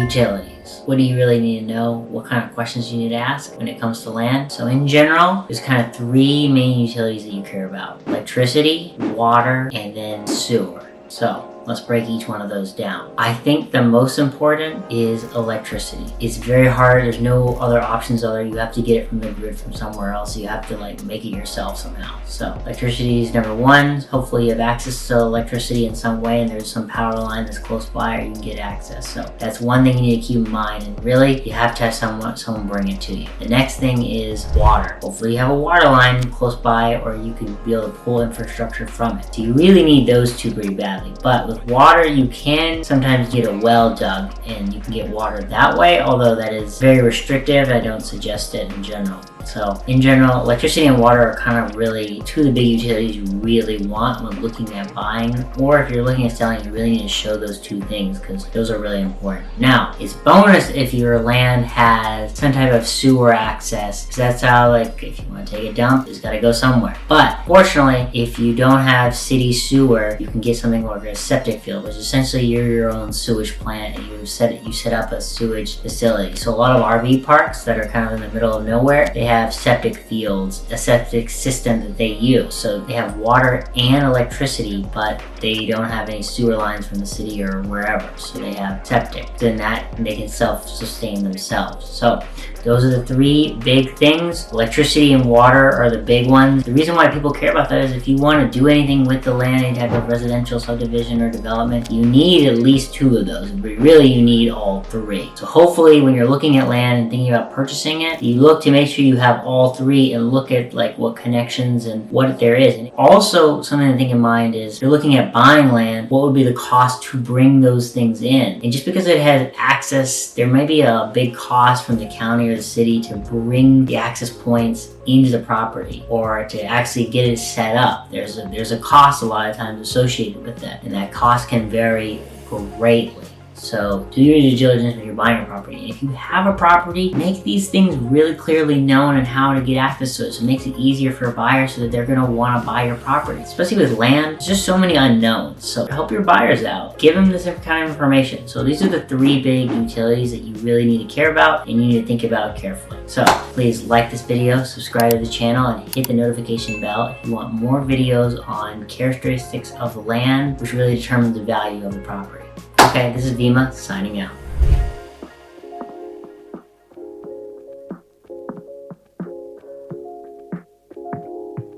Utilities. What do you really need to know? What kind of questions you need to ask when it comes to land? So in general, there's kind of three main utilities that you care about: electricity, water, and then sewer. So let's break each one of those down. I think the most important is electricity. It's very hard. There's no other options other. You have to get it from the grid from somewhere else. You have to make it yourself somehow. So electricity is number one. Hopefully you have access to electricity in some way and there's some power line that's close by, or you can get access. So that's one thing you need to keep in mind. And really, you have to have someone bring it to you. The next thing is water. Hopefully you have a water line close by, or you can be able to pull infrastructure from it. So you really need those two pretty badly. But with water, you can sometimes get a well dug and you can get water that way, although that is very restrictive. I don't suggest it in general. So in general, electricity and water are kind of really two of the big utilities you really want when looking at buying, or if you're looking at selling, you really need to show those two things because those are really important. Now, it's bonus if your land has some type of sewer access, because that's how, if you want to take a dump, it's got to go somewhere. But fortunately, if you don't have city sewer, you can get something like a septic field, which essentially you're your own sewage plant and you set up a sewage facility. So a lot of RV parks that are kind of in the middle of nowhere, they have septic fields, a septic system that they use. So they have water and electricity, but they don't have any sewer lines from the city or wherever. So they have septic. Then they can self-sustain themselves. So those are the three big things. Electricity and water are the big ones. The reason why people care about that is if you want to do anything with the land, any type of residential subdivision or development, you need at least two of those. But really, you need all three. So hopefully when you're looking at land and thinking about purchasing it, you look to make sure you have all three and look at what connections and what there is. And also something to think in mind is if you're looking at buying land, what would be the cost to bring those things in? And just because it has access, there may be a big cost from the county or the city to bring the access points into the property or to actually get it set up. There's a cost a lot of times associated with that, and that cost can vary greatly. So do your due diligence when you're buying a property. And if you have a property, make these things really clearly known and how to get access to it. So it makes it easier for a buyer so that they're going to want to buy your property. Especially with land, there's just so many unknowns. So help your buyers out. Give them this kind of information. So these are the three big utilities that you really need to care about and you need to think about carefully. So please like this video, subscribe to the channel, and hit the notification bell if you want more videos on characteristics of the land, which really determines the value of the property. Okay, this is Vema signing out.